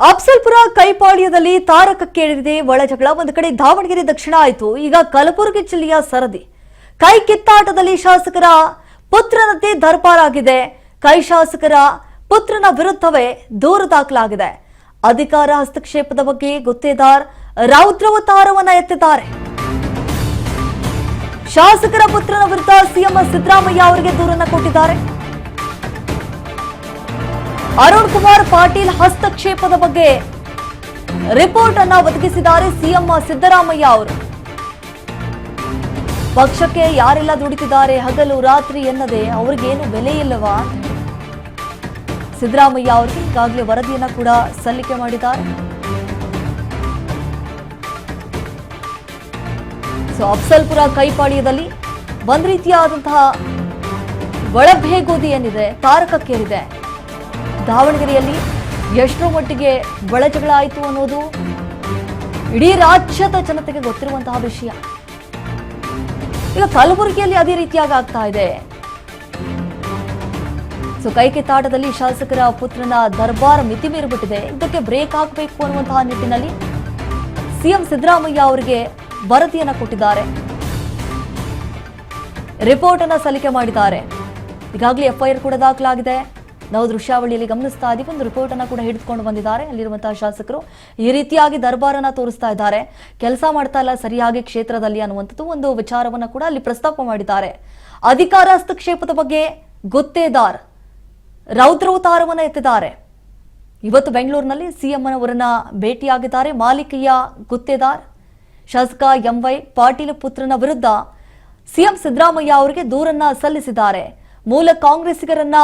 ಅಫ್ಸಲ್ಪುರ ಕೈಪಾಳ್ಯದಲ್ಲಿ ತಾರಕಕ್ಕೇರಿದೆ ಒಳಜಗಳ. ಒಂದು ಕಡೆ ದಾವಣಗೆರೆ ದಕ್ಷಿಣ ಆಯಿತು, ಈಗ ಕಲಬುರಗಿ ಜಿಲ್ಲೆಯ ಸರದಿ. ಕೈ ಕಿತ್ತಾಟದಲ್ಲಿ ಶಾಸಕರ ಪುತ್ರನದ್ದೇ ದರ್ಬಾರಾಗಿದೆ. ಕೈ ಶಾಸಕರ ಪುತ್ರನ ವಿರುದ್ಧವೇ ದೂರು ದಾಖಲಾಗಿದೆ. ಅಧಿಕಾರ ಹಸ್ತಕ್ಷೇಪದ ಬಗ್ಗೆ ಗುತ್ತೇದಾರ್ ರೌದ್ರಾವತಾರವನ್ನ ಎತ್ತಿದ್ದಾರೆ. ಶಾಸಕರ ಪುತ್ರನ ವಿರುದ್ಧ ಸಿಎಂ ಸಿದ್ದರಾಮಯ್ಯ ಅವರಿಗೆ ದೂರನ್ನ ಕೊಟ್ಟಿದ್ದಾರೆ. ಅರುಣ್ ಕುಮಾರ್ ಪಾಟೀಲ್ ಹಸ್ತಕ್ಷೇಪದ ಬಗ್ಗೆ ರಿಪೋರ್ಟ್ ಅನ್ನ ಒದಗಿಸಿದ್ದಾರೆ ಸಿಎಂ ಸಿದ್ದರಾಮಯ್ಯ ಅವರು. ಪಕ್ಷಕ್ಕೆ ಯಾರೆಲ್ಲ ದುಡಿತಿದ್ದಾರೆ ಹಗಲು ರಾತ್ರಿ ಎನ್ನದೆ ಅವ್ರಿಗೇನು ಬೆಲೆ ಇಲ್ಲವಾ? ಸಿದ್ದರಾಮಯ್ಯ ಅವರಿಗೆ ಈಗಾಗಲೇ ವರದಿಯನ್ನ ಕೂಡ ಸಲ್ಲಿಕೆ ಮಾಡಿದ್ದಾರೆ. ಅಫ್ಸಲ್ಪುರ ಕೈಪಾಳ್ಯದಲ್ಲಿ ಒಂದ್ ರೀತಿಯಾದಂತಹ ಒಳಬೇಗೋದಿ ಏನಿದೆ, ತಾರಕಕ್ಕೇರಿದೆ. ದಾವಣಗೆರೆಯಲ್ಲಿ ಎಷ್ಟರ ಮಟ್ಟಿಗೆ ಒಳಜಗಳ ಆಯಿತು ಅನ್ನೋದು ಇಡೀ ರಾಜ್ಯದ ಜನತೆಗೆ ಗೊತ್ತಿರುವಂತಹ ವಿಷಯ. ಈಗ ಕಲಬುರಗಿಯಲ್ಲಿ ಅದೇ ರೀತಿಯಾಗಿ ಆಗ್ತಾ ಇದೆ. ಕೈಕಿತ್ತಾಟದಲ್ಲಿ ಶಾಸಕರ ಪುತ್ರನ ದರ್ಬಾರ್ ಮಿತಿ ಮೀರಿಬಿಟ್ಟಿದೆ. ಇದಕ್ಕೆ ಬ್ರೇಕ್ ಹಾಕಬೇಕು ಅನ್ನುವಂತಹ ನಿಟ್ಟಿನಲ್ಲಿ ಸಿಎಂ ಸಿದ್ದರಾಮಯ್ಯ ಅವರಿಗೆ ವರದಿಯನ್ನ ಕೊಟ್ಟಿದ್ದಾರೆ, ರಿಪೋರ್ಟ್ ಅನ್ನ ಸಲ್ಲಿಕೆ ಮಾಡಿದ್ದಾರೆ. ಈಗಾಗಲೇ ಎಫ್ಐಆರ್ ಕೂಡ ದಾಖಲಾಗಿದೆ. ನಾವು ದೃಶ್ಯಾವಳಿಯಲ್ಲಿ ಗಮನಿಸ್ತಾ ಇದ್ದೀವಿ. ಒಂದು ರಿಪೋರ್ಟ್ ಅನ್ನ ಕೂಡ ಹಿಡಿದುಕೊಂಡು ಬಂದಿದ್ದಾರೆ. ಅಲ್ಲಿರುವಂತಹ ಶಾಸಕರು ಈ ರೀತಿಯಾಗಿ ದರ್ಬಾರನ್ನ ತೋರಿಸ್ತಾ ಇದ್ದಾರೆ. ಕೆಲಸ ಮಾಡ್ತಾ ಇಲ್ಲ ಸರಿಯಾಗಿ ಕ್ಷೇತ್ರದಲ್ಲಿ ಅನ್ನುವಂಥದ್ದು ಒಂದು ವಿಚಾರವನ್ನ ಕೂಡ ಅಲ್ಲಿ ಪ್ರಸ್ತಾಪ ಮಾಡಿದ್ದಾರೆ. ಅಧಿಕಾರ ಹಸ್ತಕ್ಷೇಪದ ಬಗ್ಗೆ ಗುತ್ತೇದಾರ್ ರೌದ್ರಾವತಾರವನ್ನ ಎತ್ತಿದ್ದಾರೆ. ಇವತ್ತು ಬೆಂಗಳೂರಿನಲ್ಲಿ ಸಿಎಂ ಅವರನ್ನ ಭೇಟಿಯಾಗಿದ್ದಾರೆ. ಮಾಲಿಕೀಯ ಗುತ್ತೇದಾರ್ ಶಾಸಕ ಎಂವೈ ಪಾಟೀಲ್ ಪುತ್ರನ ವಿರುದ್ಧ ಸಿಎಂ ಸಿದ್ದರಾಮಯ್ಯ ಅವರಿಗೆ ದೂರನ್ನ ಸಲ್ಲಿಸಿದ್ದಾರೆ. ಮೂಲ ಕಾಂಗ್ರೆಸ್ಸಿಗರನ್ನ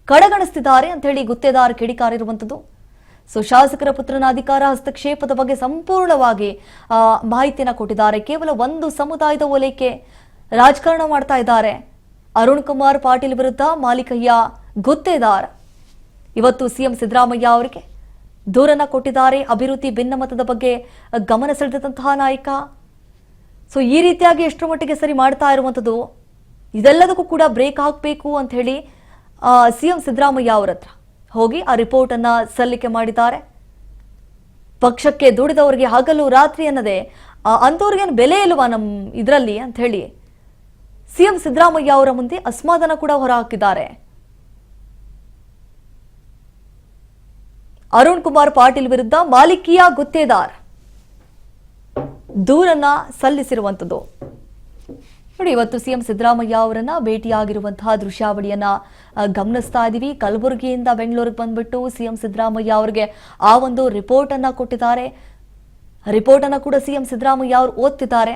ಕಡೆಗಣಿಸುತ್ತಿದ್ದಾರೆ ಅಂತ ಹೇಳಿ ಗುತ್ತೇದಾರ್ ಕಿಡಿಕಾರಿರುವಂಥದ್ದು. ಶಾಸಕರ ಪುತ್ರನ ಅಧಿಕಾರ ಹಸ್ತಕ್ಷೇಪದ ಬಗ್ಗೆ ಸಂಪೂರ್ಣವಾಗಿ ಮಾಹಿತಿಯನ್ನ ಕೊಟ್ಟಿದ್ದಾರೆ. ಕೇವಲ ಒಂದು ಸಮುದಾಯದ ಓಲೈಕೆ ರಾಜಕಾರಣ ಮಾಡ್ತಾ ಇದ್ದಾರೆ. ಅರುಣ್ ಕುಮಾರ್ ಪಾಟೀಲ್ ವಿರುದ್ಧ ಮಾಲಿಕಯ್ಯ ಗುತ್ತೇದಾರ್ ಇವತ್ತು ಸಿಎಂ ಸಿದ್ದರಾಮಯ್ಯ ಅವರಿಗೆ ದೂರನ್ನ ಕೊಟ್ಟಿದ್ದಾರೆ. ಅಭಿವೃದ್ಧಿ ಭಿನ್ನಮತದ ಬಗ್ಗೆ ಗಮನ ಸೆಳೆದಂತಹ ನಾಯಕ. ಈ ರೀತಿಯಾಗಿ ಎಷ್ಟರ ಮಟ್ಟಿಗೆ ಸರಿ ಮಾಡ್ತಾ ಇರುವಂಥದ್ದು, ಇದೆಲ್ಲದಕ್ಕೂ ಕೂಡ ಬ್ರೇಕ್ ಹಾಕಬೇಕು ಅಂತ ಹೇಳಿ ಸಿಎಂ ಸಿದ್ದರಾಮಯ್ಯ ಅವರ ಹತ್ರ ಹೋಗಿ ಆ ರಿಪೋರ್ಟ್ ಅನ್ನ ಸಲ್ಲಿಕೆ ಮಾಡಿದ್ದಾರೆ. ಪಕ್ಷಕ್ಕೆ ದುಡಿದವರಿಗೆ ಹಗಲು ರಾತ್ರಿ ಅನ್ನದೆ ಅಂಥವ್ರಿಗೇನು ಬೆಲೆ ಇಲ್ವಾ ನಮ್ಮ ಇದರಲ್ಲಿ ಅಂತ ಹೇಳಿ ಸಿಎಂ ಸಿದ್ದರಾಮಯ್ಯ ಅವರ ಮುಂದೆ ಅಸಮಾಧಾನ ಕೂಡ ಹೊರಹಾಕಿದ್ದಾರೆ. ಅರುಣ್ ಕುಮಾರ್ ಪಾಟೀಲ್ ವಿರುದ್ಧ ಮಾಲಿಕೀಯ ಗುತ್ತೇದಾರ್ ದೂರನ್ನ ಸಲ್ಲಿಸಿರುವಂಥದ್ದು ನೋಡಿ. ಇವತ್ತು ಸಿಎಂ ಸಿದ್ದರಾಮಯ್ಯ ಅವರನ್ನ ಭೇಟಿಯಾಗಿರುವಂತಹ ದೃಶ್ಯಾವಳಿಯನ್ನ ಗಮನಿಸ್ತಾ ಇದ್ದೀವಿ. ಕಲಬುರಗಿಯಿಂದ ಬೆಂಗಳೂರಿಗೆ ಬಂದ್ಬಿಟ್ಟು ಸಿಎಂ ಸಿದ್ದರಾಮಯ್ಯ ಅವರಿಗೆ ಆ ಒಂದು ರಿಪೋರ್ಟ್ ಅನ್ನ ಕೊಟ್ಟಿದ್ದಾರೆ. ರಿಪೋರ್ಟ್ ಅನ್ನ ಕೂಡ ಸಿಎಂ ಸಿದ್ದರಾಮಯ್ಯ ಅವರು ಓದ್ತಿದ್ದಾರೆ.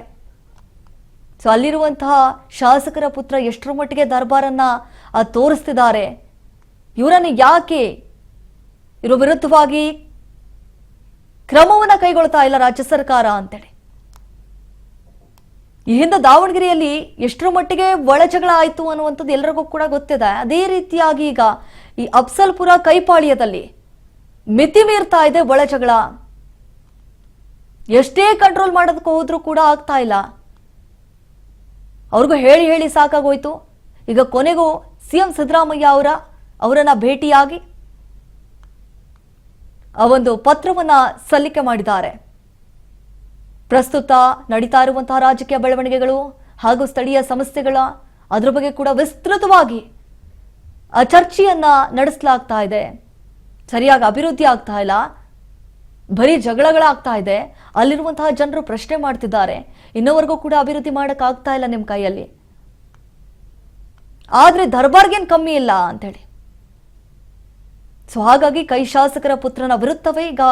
ಅಲ್ಲಿರುವಂತಹ ಶಾಸಕರ ಪುತ್ರ ಎಷ್ಟರ ಮಟ್ಟಿಗೆ ದರ್ಬಾರನ್ನ ತೋರಿಸ್ತಿದ್ದಾರೆ, ಇವರನ್ನು ಯಾಕೆ ಇರೋ ವಿರುದ್ಧವಾಗಿ ಕ್ರಮವನ್ನ ಕೈಗೊಳ್ತಾ ಇಲ್ಲ ರಾಜ್ಯ ಸರ್ಕಾರ ಅಂತೇಳಿ. ಈ ಹಿಂದೆ ದಾವಣಗೆರೆಯಲ್ಲಿ ಎಷ್ಟರ ಮಟ್ಟಿಗೆ ಒಳಜಗಳ ಆಯಿತು ಅನ್ನುವಂಥದ್ದು ಎಲ್ಲರಿಗೂ ಕೂಡ ಗೊತ್ತಿದೆ. ಅದೇ ರೀತಿಯಾಗಿ ಈಗ ಈ ಅಫ್ಸಲ್ಪುರ ಕೈಪಾಳ್ಯದಲ್ಲಿ ಮಿತಿ ಮೀರ್ತಾ ಇದೆ ಒಳಜಗಳ. ಎಷ್ಟೇ ಕಂಟ್ರೋಲ್ ಮಾಡೋದಕ್ಕೆ ಹೋದ್ರೂ ಕೂಡ ಆಗ್ತಾ ಇಲ್ಲ. ಅವ್ರಿಗೂ ಹೇಳಿ ಹೇಳಿ ಸಾಕಾಗೋಯ್ತು. ಈಗ ಕೊನೆಗೂ ಸಿಎಂ ಸಿದ್ದರಾಮಯ್ಯ ಅವರನ್ನ ಭೇಟಿಯಾಗಿ ಆ ಒಂದು ಪತ್ರವನ್ನ ಸಲ್ಲಿಕೆ ಮಾಡಿದ್ದಾರೆ. ಪ್ರಸ್ತುತ ನಡೀತಾ ಇರುವಂತಹ ರಾಜಕೀಯ ಬೆಳವಣಿಗೆಗಳು ಹಾಗೂ ಸ್ಥಳೀಯ ಸಮಸ್ಯೆಗಳ ಅದರ ಬಗ್ಗೆ ಕೂಡ ವಿಸ್ತೃತವಾಗಿ ಚರ್ಚೆಯನ್ನ ನಡೆಸಲಾಗ್ತಾ ಇದೆ. ಸರಿಯಾಗಿ ಅಭಿವೃದ್ಧಿ ಆಗ್ತಾ ಇಲ್ಲ, ಬರೀ ಜಗಳಗಳಾಗ್ತಾ ಇದೆ. ಅಲ್ಲಿರುವಂತಹ ಜನರು ಪ್ರಶ್ನೆ ಮಾಡ್ತಿದ್ದಾರೆ, ಇನ್ನೋವರೆಗೂ ಕೂಡ ಅಭಿವೃದ್ಧಿ ಮಾಡಕ್ ಆಗ್ತಾ ಇಲ್ಲ ನಿಮ್ಮ ಕೈಯಲ್ಲಿ, ಆದ್ರೆ ದರ್ಬಾರ್ಗೇನ್ ಕಮ್ಮಿ ಇಲ್ಲ ಅಂತೇಳಿ. ಹಾಗಾಗಿ ಕೈ ಶಾಸಕರ ಪುತ್ರನ ವಿರುದ್ಧವೇ ಈಗ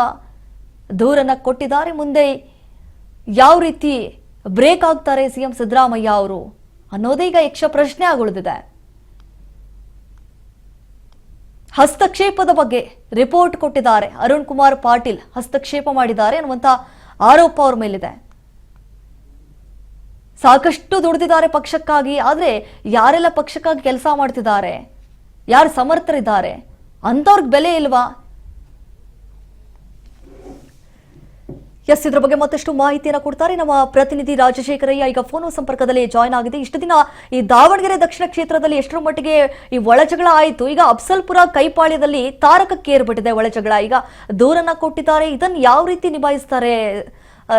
ದೂರನ್ನ ಕೊಟ್ಟಿದ್ದಾರೆ. ಮುಂದೆ ಯಾವ ರೀತಿ ಬ್ರೇಕ್ ಆಗ್ತಾರೆ ಸಿಎಂ ಸಿದ್ದರಾಮಯ್ಯ ಅವರು ಅನ್ನೋದೇ ಈಗ ಯಕ್ಷ ಪ್ರಶ್ನೆ ಆಗುಳಿದಿದೆ. ಹಸ್ತಕ್ಷೇಪದ ಬಗ್ಗೆ ರಿಪೋರ್ಟ್ ಕೊಟ್ಟಿದ್ದಾರೆ. ಅರುಣ್ ಕುಮಾರ್ ಪಾಟೀಲ್ ಹಸ್ತಕ್ಷೇಪ ಮಾಡಿದ್ದಾರೆ ಅನ್ನುವಂತ ಆರೋಪ ಅವ್ರ ಮೇಲಿದೆ. ಸಾಕಷ್ಟು ದುಡಿದಿದ್ದಾರೆ ಪಕ್ಷಕ್ಕಾಗಿ, ಆದ್ರೆ ಯಾರೆಲ್ಲ ಪಕ್ಷಕ್ಕಾಗಿ ಕೆಲಸ ಮಾಡ್ತಿದ್ದಾರೆ, ಯಾರು ಸಮರ್ಥರಿದ್ದಾರೆ ಅಂಥವ್ರಿಗೆ ಬೆಲೆ ಇಲ್ವಾ? ಎಸ್, ಇದ್ರ ಬಗ್ಗೆ ಮತ್ತಷ್ಟು ಮಾಹಿತಿಯನ್ನು ಕೊಡ್ತಾರೆ ನಮ್ಮ ಪ್ರತಿನಿಧಿ ರಾಜಶೇಖರಯ್ಯ. ಈಗ ಫೋನ್ ಸಂಪರ್ಕದಲ್ಲಿ ಜಾಯ್ನ್ ಆಗಿದೆ. ಇಷ್ಟು ದಿನ ಈ ದಾವಣಗೆರೆ ದಕ್ಷಿಣ ಕ್ಷೇತ್ರದಲ್ಲಿ ಎಷ್ಟರ ಮಟ್ಟಿಗೆ ಈ ಒಳಜಗಳ ಆಯಿತು, ಈಗ ಅಫ್ಸಲ್ಪುರ ಕೈಪಾಳ್ಯದಲ್ಲಿ ತಾರಕಕ್ಕೆ ಏರ್ಬಿಟ್ಟಿದೆ ಒಳಜಗಳ. ಈಗ ದೂರನ್ನ ಕೊಟ್ಟಿದ್ದಾರೆ. ಇದನ್ನು ಯಾವ ರೀತಿ ನಿಭಾಯಿಸ್ತಾರೆ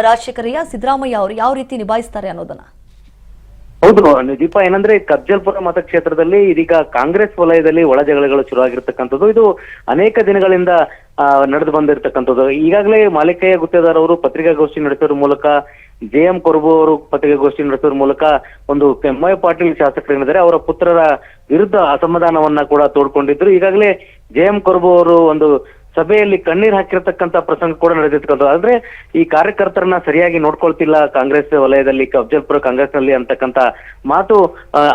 ರಾಜಶೇಖರಯ್ಯ, ಸಿದ್ದರಾಮಯ್ಯ ಅವರು ಯಾವ ರೀತಿ ನಿಭಾಯಿಸ್ತಾರೆ ಅನ್ನೋದನ್ನ? ಹೌದು ದೀಪ, ಏನಂದ್ರೆ ಅಫ್ಜಲ್ಪುರ ಮತಕ್ಷೇತ್ರದಲ್ಲಿ ಇದೀಗ ಕಾಂಗ್ರೆಸ್ ವಲಯದಲ್ಲಿ ಒಳಜಗಳಗಳು ಶುರುವಾಗಿರ್ತಕ್ಕಂಥದ್ದು. ಇದು ಅನೇಕ ದಿನಗಳಿಂದ ನಡೆದು ಬಂದಿರತಕ್ಕಂಥದ್ದು. ಈಗಾಗಲೇ ಮಾಲಿಕಯ್ಯ ಗುತ್ತೇದಾರ್ ಅವರು ಪತ್ರಿಕಾಗೋಷ್ಠಿ ನಡೆಸೋದ್ರ ಮೂಲಕ, JM ಕೊರಬು ಅವರು ಪತ್ರಿಕಾಗೋಷ್ಠಿ ನಡೆಸೋದ್ರ ಮೂಲಕ ಒಂದು MY ಪಾಟೀಲ್ ಶಾಸಕರೇನಿದ್ದಾರೆ ಅವರ ಪುತ್ರರ ವಿರುದ್ಧ ಅಸಮಾಧಾನವನ್ನ ಕೂಡ ತೋಡ್ಕೊಂಡಿದ್ರು. ಈಗಾಗಲೇ JM ಕೊರಬು ಅವರು ಒಂದು ಸಭೆಯಲ್ಲಿ ಕಣ್ಣೀರ್ ಹಾಕಿರ್ತಕ್ಕಂಥ ಪ್ರಸಂಗ ಕೂಡ ನಡೆದಿರ್ತಕ್ಕಂಥದ್ದು. ಆದ್ರೆ ಈ ಕಾರ್ಯಕರ್ತರನ್ನ ಸರಿಯಾಗಿ ನೋಡ್ಕೊಳ್ತಿಲ್ಲ ಕಾಂಗ್ರೆಸ್ ವಲಯದಲ್ಲಿ, ಅಫ್ಜಲ್ಪುರ ಕಾಂಗ್ರೆಸ್ ನಲ್ಲಿ ಅಂತಕ್ಕಂಥ ಮಾತು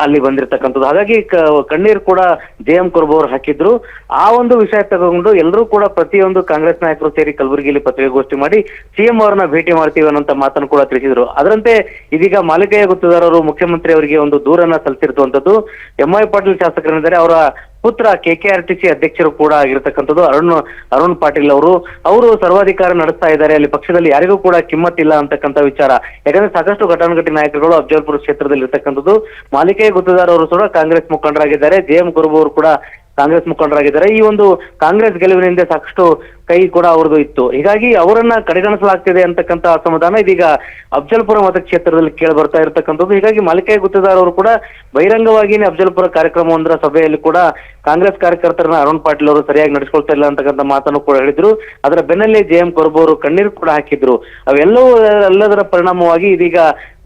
ಅಲ್ಲಿ ಬಂದಿರತಕ್ಕಂಥದ್ದು. ಹಾಗಾಗಿ ಕಣ್ಣೀರ್ ಕೂಡ JM ಕೊರಬು ಅವರು ಹಾಕಿದ್ರು. ಆ ಒಂದು ವಿಷಯ ತಗೊಂಡು ಎಲ್ಲರೂ ಕೂಡ ಪ್ರತಿಯೊಂದು ಕಾಂಗ್ರೆಸ್ ನಾಯಕರು ಸೇರಿ ಕಲಬುರಗಿಯಲ್ಲಿ ಪತ್ರಿಕಾಗೋಷ್ಠಿ ಮಾಡಿ CM ಅವರನ್ನ ಭೇಟಿ ಮಾಡ್ತೀವಿ ಅನ್ನೋಂತ ಮಾತನ್ನು ಕೂಡ ತಿಳಿಸಿದ್ರು. ಅದರಂತೆ ಇದೀಗ ಮಾಲಿಕಯ್ಯ ಗುತ್ತೇದಾರ್ ಅವರು ಮುಖ್ಯಮಂತ್ರಿ ಅವರಿಗೆ ಒಂದು ದೂರನ್ನ ಸಲ್ಲಿಸಿರುವಂತದ್ದು. MY ಪಾಟೀಲ್ ಶಾಸಕರೇನಿದ್ದಾರೆ ಅವರ ಪುತ್ರ KKRTC ಅಧ್ಯಕ್ಷರು ಕೂಡ ಆಗಿರ್ತಕ್ಕಂಥದ್ದು ಅರುಣ್ ಪಾಟೀಲ್ ಅವರು ಸರ್ವಾಧಿಕಾರ ನಡೆಸ್ತಾ ಇದ್ದಾರೆ. ಅಲ್ಲಿ ಪಕ್ಷದಲ್ಲಿ ಯಾರಿಗೂ ಕೂಡ ಕಿಮ್ಮತ್ತಿಲ್ಲ ಅಂತಕ್ಕಂಥ ವಿಚಾರ. ಯಾಕಂದ್ರೆ ಸಾಕಷ್ಟು ಘಟಾನುಘಟಿ ನಾಯಕರುಗಳು ಅಫ್ಜಲ್ಪುರ ಕ್ಷೇತ್ರದಲ್ಲಿ ಇರ್ತಕ್ಕಂಥದ್ದು. ಮಾಲಿಕಯ್ಯ ಗುತ್ತೇದಾರ್ ಅವರು ಕೂಡ ಕಾಂಗ್ರೆಸ್ ಮುಖಂಡರಾಗಿದ್ದಾರೆ. JM ಕೊರಬು ಅವರು ಕೂಡ ಕಾಂಗ್ರೆಸ್ ಮುಖಂಡರಾಗಿದ್ದಾರೆ. ಈ ಒಂದು ಕಾಂಗ್ರೆಸ್ ಗೆಲುವಿನಿಂದ ಸಾಕಷ್ಟು ಕೈ ಕೂಡ ಅವ್ರದ್ದು ಇತ್ತು. ಹೀಗಾಗಿ ಅವರನ್ನ ಕಡೆಗಣಿಸಲಾಗ್ತಿದೆ ಅಂತಕ್ಕಂಥ ಅಸಮಾಧಾನ ಇದೀಗ ಅಫ್ಜಲ್ಪುರ ಮತಕ್ಷೇತ್ರದಲ್ಲಿ ಕೇಳಿ ಬರ್ತಾ ಇರತಕ್ಕಂಥದ್ದು. ಹೀಗಾಗಿ ಮಾಲಿಕಯ್ಯ ಗುತ್ತೇದಾರ್ ಅವರು ಕೂಡ ಬಹಿರಂಗವಾಗಿನೇ ಅಫ್ಜಲ್ಪುರ ಕಾರ್ಯಕ್ರಮವೊಂದರ ಸಭೆಯಲ್ಲಿ ಕೂಡ ಕಾಂಗ್ರೆಸ್ ಕಾರ್ಯಕರ್ತರನ್ನ ಅರುಣ್ ಪಾಟೀಲ್ ಅವರು ಸರಿಯಾಗಿ ನಡೆಸ್ಕೊಳ್ತಾ ಇಲ್ಲ ಅಂತಕ್ಕಂಥ ಮಾತನ್ನು ಕೂಡ ಹೇಳಿದ್ರು. ಅದರ ಬೆನ್ನಲ್ಲೇ JM ಕೊರಬು ಅವರು ಕಣ್ಣೀರು ಕೂಡ ಹಾಕಿದ್ರು. ಎಲ್ಲದರ ಪರಿಣಾಮವಾಗಿ ಇದೀಗ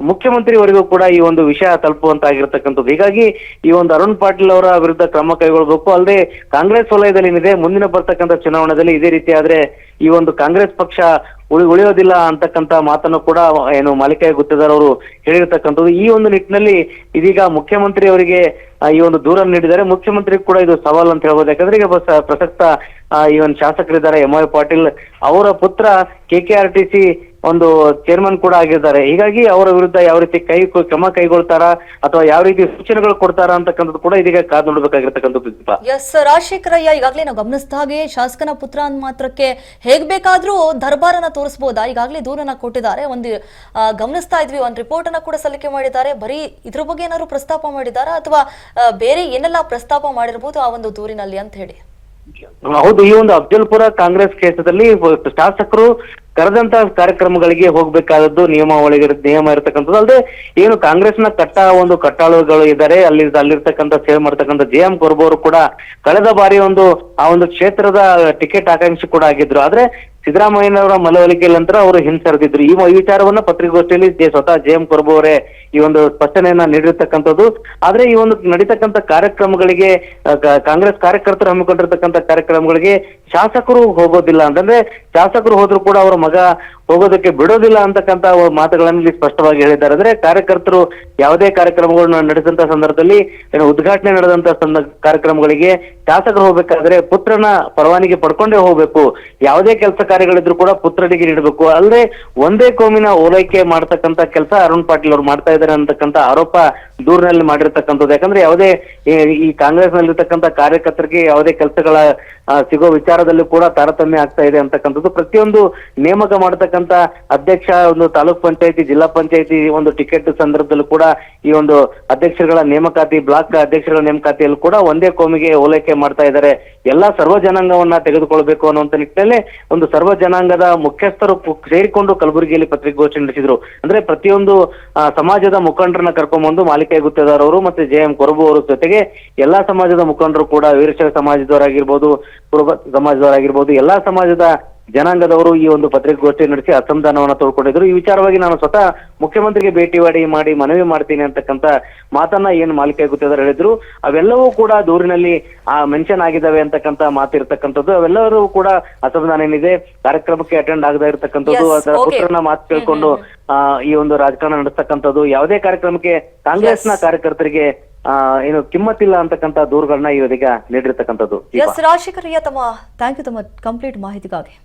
ಮುಖ್ಯಮಂತ್ರಿವರೆಗೂ ಕೂಡ ಈ ಒಂದು ವಿಷಯ ತಲುಪುವಂತಾಗಿರ್ತಕ್ಕಂಥದ್ದು. ಹೀಗಾಗಿ ಈ ಒಂದು ಅರುಣ್ ಪಾಟೀಲ್ ಅವರ ವಿರುದ್ಧ ಕ್ರಮ ಕೈಗೊಳ್ಳಬೇಕು. ಅಲ್ಲದೆ ಕಾಂಗ್ರೆಸ್ ವಲಯದಲ್ಲಿ ಏನಿದೆ, ಮುಂದಿನ ಬರ್ತಕ್ಕಂಥ ಚುನಾವಣೆಯಲ್ಲಿ ಇದೇ ರೀತಿ ಆದ್ರೆ ಈ ಒಂದು ಕಾಂಗ್ರೆಸ್ ಪಕ್ಷ ಉಳಿಯೋದಿಲ್ಲ ಅಂತಕ್ಕಂಥ ಮಾತನ್ನು ಕೂಡ ಏನು ಮಾಲಿಕಯ್ಯ ಗುತ್ತೇದಾರ್ ಅವರು ಹೇಳಿರ್ತಕ್ಕಂಥದ್ದು. ಈ ಒಂದು ನಿಟ್ಟಿನಲ್ಲಿ ಇದೀಗ ಮುಖ್ಯಮಂತ್ರಿ ಅವರಿಗೆ ಈ ಒಂದು ದೂರ ನೀಡಿದ್ದಾರೆ. ಮುಖ್ಯಮಂತ್ರಿ ಕೂಡ ಇದು ಸವಾಲ್ ಅಂತ ಹೇಳ್ಬೋದು. ಯಾಕಂದ್ರೆ ಈಗ ಪ್ರಸಕ್ತ ಈ ಒಂದು ಶಾಸಕರಿದ್ದಾರೆ MY ಪಾಟೀಲ್, ಅವರ ಪುತ್ರ KKRTC ಒಂದು ಚೇರ್ಮನ್ ಕೂಡ ಆಗಿದ್ದಾರೆ. ಹೀಗಾಗಿ ಅವರ ವಿರುದ್ಧ ಯಾವ ರೀತಿ ಕ್ರಮ ಕೈಗೊಳ್ತಾರಾ ಅಥವಾ ಯಾವ ರೀತಿ ಸೂಚನೆಗಳು ಕೊಡ್ತಾರಾ ಅಂತಕ್ಕಂಥದ್ದು ಕೂಡ ಇದೀಗ ಕಾದು ನೋಡ್ಬೇಕಾಗಿರ್ತಕ್ಕಂಥದ್ದು. ಎಸ್, ರಾಜಶೇಖರಯ್ಯ, ಈಗಾಗಲೇ ನಾವು ಗಮನಿಸಿದ ಹಾಗೆ ಶಾಸಕನ ಪುತ್ರ ಅಂದ ಮಾತ್ರಕ್ಕೆ ಹೇಗ್ ಬೇಕಾದ್ರೂ ದರ್ಬಾರನ್ನ ತೋರಿಸಬಹುದಾ? ಈಗಾಗಲೇ ದೂರನ್ನ ಕೊಟ್ಟಿದ್ದಾರೆ. ಒಂದು ಗಮನಿಸ್ತಾ ಇದ್ವಿ, ಒಂದು ರಿಪೋರ್ಟ್ ಅನ್ನ ಕೂಡ ಸಲ್ಲಿಕೆ ಮಾಡಿದ್ದಾರೆ. ಬರೀ ಇದ್ರ ಬಗ್ಗೆ ಏನಾದ್ರು ಪ್ರಸ್ತಾಪ ಮಾಡಿದಾರಾ ಅಥವಾ ಬೇರೆ ಏನೆಲ್ಲ ಪ್ರಸ್ತಾಪ ಮಾಡಿರ್ಬೋದು ಆ ಒಂದು ದೂರಿನಲ್ಲಿ ಅಂತ ಹೇಳಿ? ಹೌದು, ಈ ಒಂದು ಅಫ್ಜಲ್ಪುರ ಕಾಂಗ್ರೆಸ್ ಕ್ಷೇತ್ರದಲ್ಲಿ ಶಾಸಕರು ಕರೆದಂತ ಕಾರ್ಯಕ್ರಮಗಳಿಗೆ ಹೋಗ್ಬೇಕಾದದ್ದು ನಿಯಮ ಇರತಕ್ಕಂಥದ್ದು. ಅಲ್ಲದೆ ಏನು ಕಾಂಗ್ರೆಸ್ನ ಕಟ್ಟಾಳುಗಳು ಇದ್ದಾರೆ, ಅಲ್ಲಿರ್ತಕ್ಕಂಥ ಸೇವೆ ಮಾಡ್ತಕ್ಕಂಥ JM ಕೊರಬು ಅವರು ಕೂಡ ಕಳೆದ ಬಾರಿ ಆ ಒಂದು ಕ್ಷೇತ್ರದ ಟಿಕೆಟ್ ಆಕಾಂಕ್ಷಿ ಕೂಡ ಆಗಿದ್ರು. ಆದ್ರೆ ಸಿದ್ದರಾಮಯ್ಯನವರ ಮನವೊಲಿಕೆ ನಂತರ ಅವರು ಹಿಂಸರಿದಿದ್ರು. ಈ ವಿಚಾರವನ್ನ ಪತ್ರಿಕಾಗೋಷ್ಠಿಯಲ್ಲಿ ಸ್ವತಃ JM ಕೊರಬು ಅವರೇ ಈ ಒಂದು ಸ್ಪಷ್ಟನೆಯನ್ನ ನೀಡಿರ್ತಕ್ಕಂಥದ್ದು. ಆದ್ರೆ ಈ ಒಂದು ನಡೀತಕ್ಕಂಥ ಕಾರ್ಯಕ್ರಮಗಳಿಗೆ ಕಾಂಗ್ರೆಸ್ ಕಾರ್ಯಕರ್ತರು ಹಮ್ಮಿಕೊಂಡಿರ್ತಕ್ಕಂಥ ಕಾರ್ಯಕ್ರಮಗಳಿಗೆ ಶಾಸಕರು ಹೋಗೋದಿಲ್ಲ ಅಂತಂದ್ರೆ, ಶಾಸಕರು ಹೋದ್ರು ಕೂಡ ಅವರ ಮಗ ಹೋಗೋದಕ್ಕೆ ಬಿಡೋದಿಲ್ಲ ಅಂತಕ್ಕಂಥ ಮಾತುಗಳನ್ನು ಇಲ್ಲಿ ಸ್ಪಷ್ಟವಾಗಿ ಹೇಳಿದ್ದಾರೆ. ಅಂದ್ರೆ ಕಾರ್ಯಕರ್ತರು ಯಾವುದೇ ಕಾರ್ಯಕ್ರಮಗಳನ್ನ ನಡೆದಂತ ಸಂದರ್ಭದಲ್ಲಿ ಉದ್ಘಾಟನೆ ನಡೆದಂತ ಕಾರ್ಯಕ್ರಮಗಳಿಗೆ ಶಾಸಕರು ಹೋಗ್ಬೇಕಾದ್ರೆ ಪುತ್ರನ ಪರವಾನಗಿ ಪಡ್ಕೊಂಡೇ ಹೋಗ್ಬೇಕು. ಯಾವುದೇ ಕೆಲಸ ಕಾರ್ಯಗಳಿದ್ರು ಕೂಡ ಪುತ್ರನಿಗೆ ನೀಡಬೇಕು. ಅಲ್ಲದೆ ಒಂದೇ ಕೋಮಿನ ಓಲೈಕೆ ಮಾಡ್ತಕ್ಕಂಥ ಕೆಲಸ ಅರುಣ್ ಪಾಟೀಲ್ ಅವರು ಮಾಡ್ತಾ ಇದ್ದಾರೆ ಅಂತಕ್ಕಂಥ ಆರೋಪ ದೂರಿನಲ್ಲಿ ಮಾಡಿರ್ತಕ್ಕಂಥದ್ದು. ಯಾಕಂದ್ರೆ ಯಾವುದೇ ಈ ಕಾಂಗ್ರೆಸ್ ನಲ್ಲಿರ್ತಕ್ಕಂಥ ಕಾರ್ಯಕರ್ತರಿಗೆ ಯಾವುದೇ ಕೆಲಸಗಳ ಸಿಗೋ ವಿಚಾರದಲ್ಲೂ ಕೂಡ ತಾರತಮ್ಯ ಆಗ್ತಾ ಇದೆ ಅಂತಕ್ಕಂಥದ್ದು. ಪ್ರತಿಯೊಂದು ನೇಮಕ ಮಾಡತಕ್ಕಂಥ ಅಧ್ಯಕ್ಷ, ಒಂದು ತಾಲೂಕ್ ಪಂಚಾಯತಿ, ಜಿಲ್ಲಾ ಪಂಚಾಯತಿ ಒಂದು ಟಿಕೆಟ್ ಸಂದರ್ಭದಲ್ಲೂ ಕೂಡ ಈ ಒಂದು ಅಧ್ಯಕ್ಷರುಗಳ ನೇಮಕಾತಿ, ಬ್ಲಾಕ್ ಅಧ್ಯಕ್ಷರುಗಳ ನೇಮಕಾತಿಯಲ್ಲೂ ಕೂಡ ಒಂದೇ ಕೋಮಿಗೆ ಓಲೈಕೆ ಮಾಡ್ತಾ ಇದ್ದಾರೆ. ಎಲ್ಲಾ ಸರ್ವ ಜನಾಂಗವನ್ನ ತೆಗೆದುಕೊಳ್ಬೇಕು ಅನ್ನುವಂತ ನಿಟ್ಟಿನಲ್ಲಿ ಒಂದು ಸರ್ವ ಜನಾಂಗದ ಮುಖ್ಯಸ್ಥರು ಸೇರಿಕೊಂಡು ಕಲಬುರಗಿಯಲ್ಲಿ ಪತ್ರಿಕಾಗೋಷ್ಠಿ ನಡೆಸಿದ್ರು. ಅಂದ್ರೆ ಪ್ರತಿಯೊಂದು ಸಮಾಜದ ಮುಖಂಡರನ್ನ ಕರ್ಕೊಂಡ್ಬಂದು ಮಾಲಿಕಯ್ಯ ಗುತ್ತೇದಾರ್ ಅವರು ಮತ್ತೆ JM ಕೊರಬು ಅವರ ಜೊತೆಗೆ ಎಲ್ಲಾ ಸಮಾಜದ ಮುಖಂಡರು ಕೂಡ, ವೀರಶೈವ ಸಮಾಜದವರಾಗಿರ್ಬೋದು, ಕುರುಬ ಸಮಾಜದವರಾಗಿರ್ಬೋದು, ಎಲ್ಲಾ ಸಮಾಜದ ಜನಾಂಗದವರು ಈ ಒಂದು ಪತ್ರಿಕಾಗೋಷ್ಠಿ ನಡೆಸಿ ಅಸಮಾಧಾನವನ್ನ ತೋಡ್ಕೊಂಡಿದ್ರು. ಈ ವಿಚಾರವಾಗಿ ನಾನು ಸ್ವತಃ ಮುಖ್ಯಮಂತ್ರಿಗೆ ಭೇಟಿ ಮಾಡಿ ಮನವಿ ಮಾಡ್ತೀನಿ ಅಂತಕ್ಕಂಥ ಮಾತನ್ನ ಏನು ಮಾಲಿಕಯ್ಯ ಗುತ್ತೇದಾರ್ ಹೇಳಿದ್ರು, ಅವೆಲ್ಲವೂ ಕೂಡ ದೂರಿನಲ್ಲಿ ಮೆನ್ಷನ್ ಆಗಿದ್ದಾವೆ ಅಂತಕ್ಕಂಥ ಮಾತಿರ್ತಕ್ಕಂಥದ್ದು. ಅವೆಲ್ಲರೂ ಕೂಡ ಅಸಮಾಧಾನ ಏನಿದೆ, ಕಾರ್ಯಕ್ರಮಕ್ಕೆ ಅಟೆಂಡ್ ಆಗದ ಇರತಕ್ಕಂಥದ್ದು, ಅದರ ಪುತ್ರನ ಮಾತು ಕೇಳ್ಕೊಂಡು ಈ ಒಂದು ರಾಜಕಾರಣ ನಡೆಸ್ತಕ್ಕಂಥದ್ದು, ಯಾವುದೇ ಕಾರ್ಯಕ್ರಮಕ್ಕೆ ಕಾಂಗ್ರೆಸ್ನ ಕಾರ್ಯಕರ್ತರಿಗೆ ಏನು ಕಿಮ್ಮತ್ತಿಲ್ಲ ಅಂತಕ್ಕಂಥ ದೂರುಗಳನ್ನ ಈಗ ನೀಡಿರ್ತಕ್ಕಂಥದ್ದು. ರಾಜಶೇಖರಯ್ಯ, ಥ್ಯಾಂಕ್ ಯು ತಮ್ಮ ಕಂಪ್ಲೀಟ್ ಮಾಹಿತಿಗಾಗಿ.